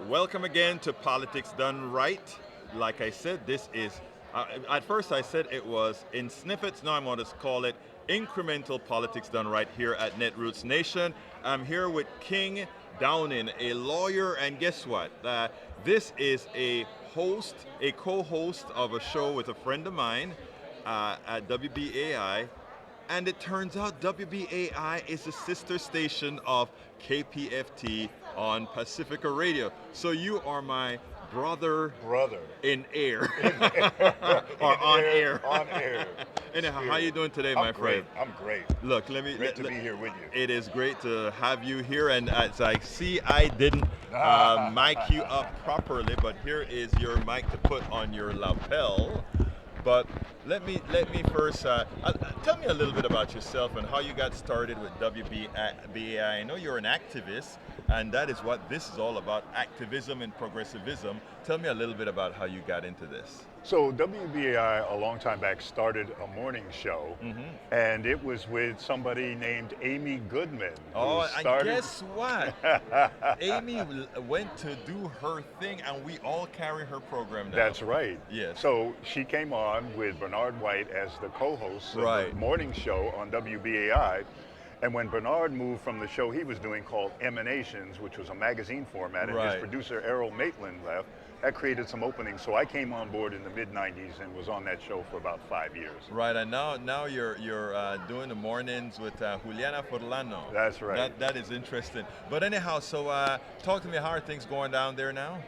Welcome again to Politics Done Right. Like I said, this is, at first I said it was in snippets, now I'm going to call it incremental politics done right here at Netroots Nation. I'm here with King Downing, a lawyer, and guess what? This is a co-host of a show with a friend of mine at WBAI. And it turns out WBAI is a sister station of KPFT on Pacifica Radio. So you are my brother in air. Or on air. On air. Anyhow, how you doing today, my friend? I'm great. Look, Great to be here with you. It is great to have you here, and as I see, I didn't mic you up properly, but here is your mic to put on your lapel. But let me first tell me a little bit about yourself and how you got started with WBAI. I know you're an activist, and that is what this is all about, activism and progressivism. Tell me a little bit about how you got into this. So WBAI, a long time back, started a morning show, and it was with somebody named Amy Goodman. Oh, and guess what? Amy went to do her thing, and we all carry her program now. That's right. Yes. So she came on with Bernard White as the co-host of the morning show on WBAI. And when Bernard moved from the show he was doing called Emanations, which was a magazine format, and his producer Errol Maitland left, that created some openings. So I came on board in the mid-90s and was on that show for about 5 years. Right, and now you're doing the mornings with Juliana Forlano. That's right. That is interesting. But anyhow, so talk to me, how are things going down there now?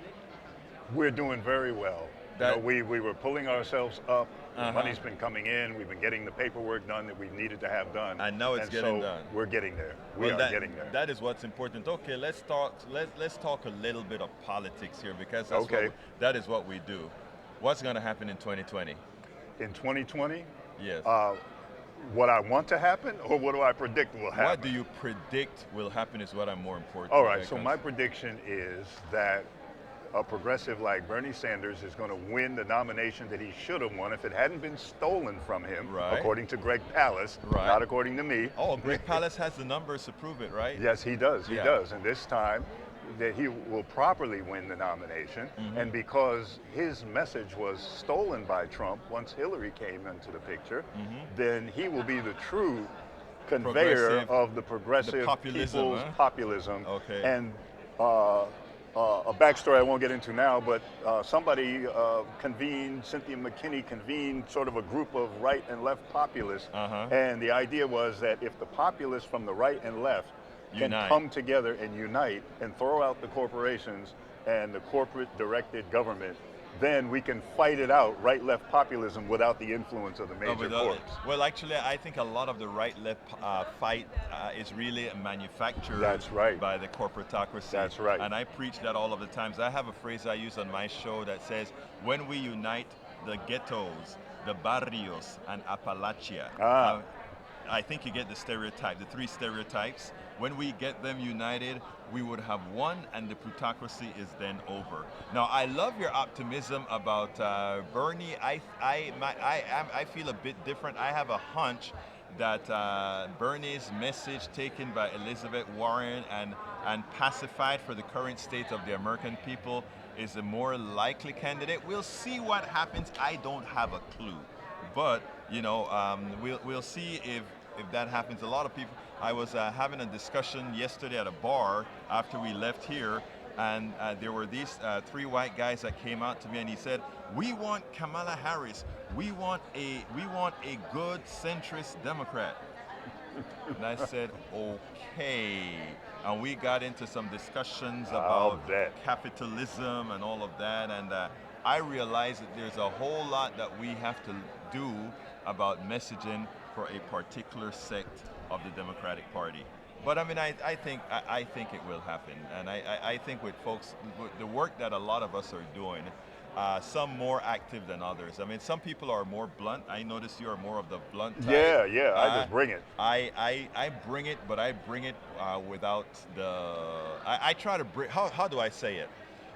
We're doing very well. We were pulling ourselves up. The money's been coming in. We've been getting the paperwork done that we needed to have done. I know it's getting done. We're getting there. We are getting there. That is what's important. Okay, let's talk a little bit of politics here, because that is what we do. What's going to happen in 2020? In 2020? Yes. What I want to happen, or what do I predict will happen? What do you predict will happen is what I'm more important. All right, so my prediction is that a progressive like Bernie Sanders is going to win the nomination that he should have won if it hadn't been stolen from him, according to Greg Palast, not according to me. Oh, Greg Palast has the numbers to prove it, right? Yes, he does. He does. And this time, that he will properly win the nomination. And because his message was stolen by Trump once Hillary came into the picture, then he will be the true conveyor of the progressive people's populism. Okay. And a backstory I won't get into now, but somebody Cynthia McKinney convened sort of a group of right and left populists. And the idea was that if the populists from the right and left can come together and unite and throw out the corporations and the corporate directed government, then we can fight it out, right-left populism, without the influence of the major corps. Well, actually, I think a lot of the right-left fight is really manufactured by the corporatocracy. That's right. And I preach that all of the times. I have a phrase I use on my show that says, when we unite the ghettos, the barrios, and Appalachia, I think you get the three stereotypes. When we get them united, we would have won, and the plutocracy is then over. Now, I love your optimism about Bernie. I feel a bit different. I have a hunch that Bernie's message taken by Elizabeth Warren and pacified for the current state of the American people is a more likely candidate. We'll see what happens. I don't have a clue, but we'll see if that happens. A lot of people. I was having a discussion yesterday at a bar after we left here, and there were these three white guys that came out to me, and he said, "We want Kamala Harris. We want a good centrist Democrat." And I said, "Okay." And we got into some discussions about capitalism and all of that, and I realized that there's a whole lot that we have to do about messaging for a particular sect of the Democratic Party. But I mean, I think it will happen, and I think with folks, with the work that a lot of us are doing, some more active than others. I mean, some people are more blunt. I notice you are more of the blunt type. Yeah, I just bring it. I bring it, but I bring it without the. I try to bring. How do I say it?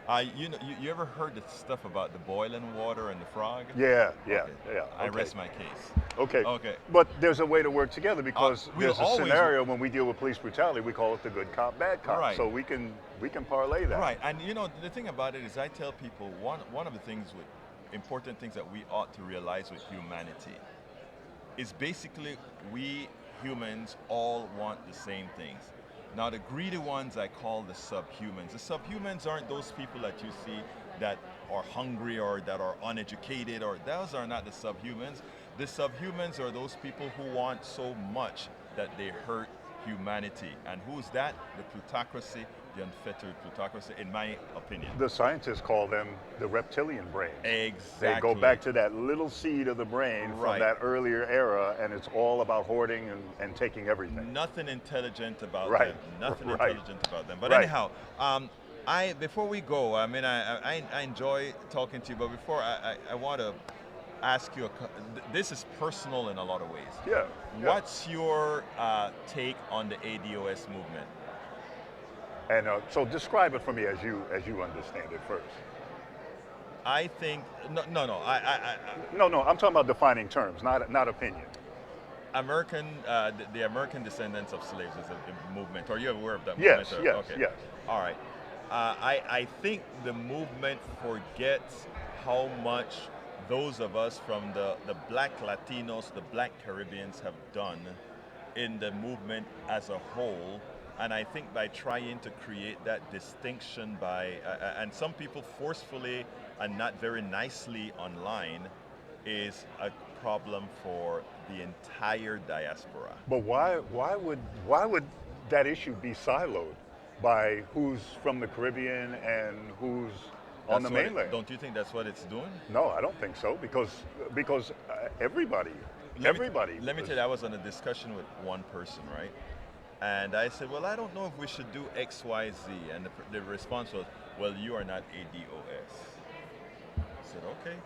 You ever heard the stuff about the boiling water and the frog? Yeah, yeah, Okay. yeah. I Okay. rest my case. Okay. Okay. But there's a way to work together because We'll there's a always scenario when we deal with police brutality, we call it the good cop, bad cop. Right. So we can parlay that. Right, and the thing about it is, I tell people one of the things with important things that we ought to realize with humanity is basically we humans all want the same things. Now the greedy ones I call the subhumans. The subhumans aren't those people that you see that are hungry or that are uneducated, or those are not the subhumans. The subhumans are those people who want so much that they hurt humanity. And who's that? The plutocracy, the unfettered plutocracy, in my opinion. The scientists call them the reptilian brain. Exactly. They go back to that little seed of the brain Right. from that earlier era, and it's all about hoarding and taking everything. Nothing intelligent about Right. them. Nothing Right. intelligent about them. But Right. anyhow, before we go, I enjoy talking to you, but before I want to ask you, this is personal in a lot of ways. Yeah. What's your take on the ADOS movement? And so describe it for me as you understand it first. I think no. No, I'm talking about defining terms, not opinion. The American descendants of slaves is a movement. Are you aware of that Yes, movement? yes, Okay. yes. All right. I think the movement forgets how much those of us from the black Latinos, the black Caribbeans have done in the movement as a whole. And I think by trying to create that distinction and some people forcefully and not very nicely online, is a problem for the entire diaspora. But why would that issue be siloed by who's from the Caribbean and who's on the mainland? Don't you think that's what it's doing? No, I don't think so, because everybody. Let me tell you, I was on a discussion with one person, right? And I said, well, I don't know if we should do X, Y, Z. And the response was, well, you are not ADOS. I said, okay.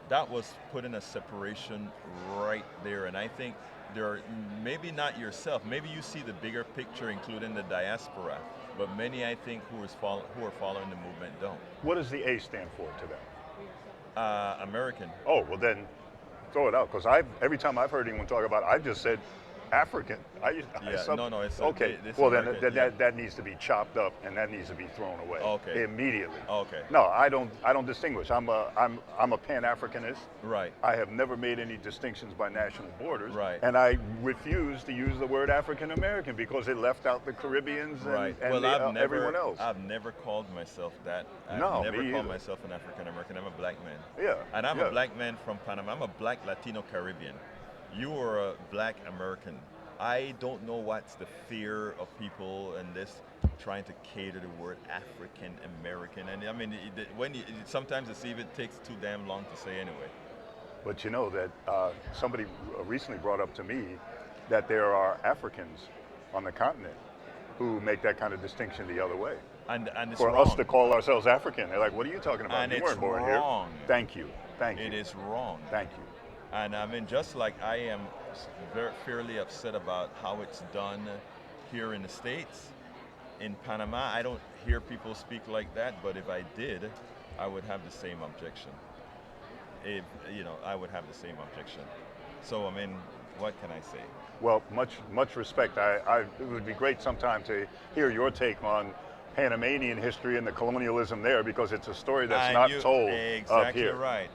That was putting a separation right there. And I think there are, maybe not yourself, maybe you see the bigger picture, including the diaspora, but many, I think, who are following the movement don't. What does the A stand for to them? American. Oh, well then, throw it out, because every time I've heard anyone talk about it, I've just said African. It's okay. Well, then that needs to be chopped up and that needs to be thrown away. Okay. Immediately. Okay. No, I don't distinguish. I'm a Pan-Africanist. Right. I have never made any distinctions by national borders. Right. And I refuse to use the word African American because it left out the Caribbeans and everyone else. I've never called myself that. I've never called myself an African American. I'm a black man. Yeah. And I'm a black man from Panama. I'm a black Latino Caribbean. You are a black American. I don't know what's the fear of people and this trying to cater the word African American. And I mean, sometimes it's even takes too damn long to say anyway. But you know that somebody recently brought up to me that there are Africans on the continent who make that kind of distinction the other way. And it's for wrong. us to call ourselves African, they're like, "What are you talking about? And you it's weren't born wrong. here." Thank you. It is wrong. Thank you. And I mean, just like I am fairly upset about how it's done here in the States, in Panama, I don't hear people speak like that, but if I did, I would have the same objection. I would have the same objection. So, I mean, what can I say? Well, much respect. It would be great sometime to hear your take on Panamanian history and the colonialism there, because it's a story that's not told up here.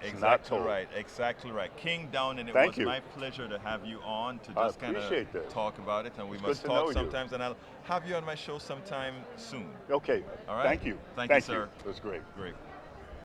Exactly right. King Down, and it was my pleasure to have you on to just kind of talk about it, and we must talk sometimes, and I'll have you on my show sometime soon. Okay. All right. Thank you. Thank you, sir. It was great. Great.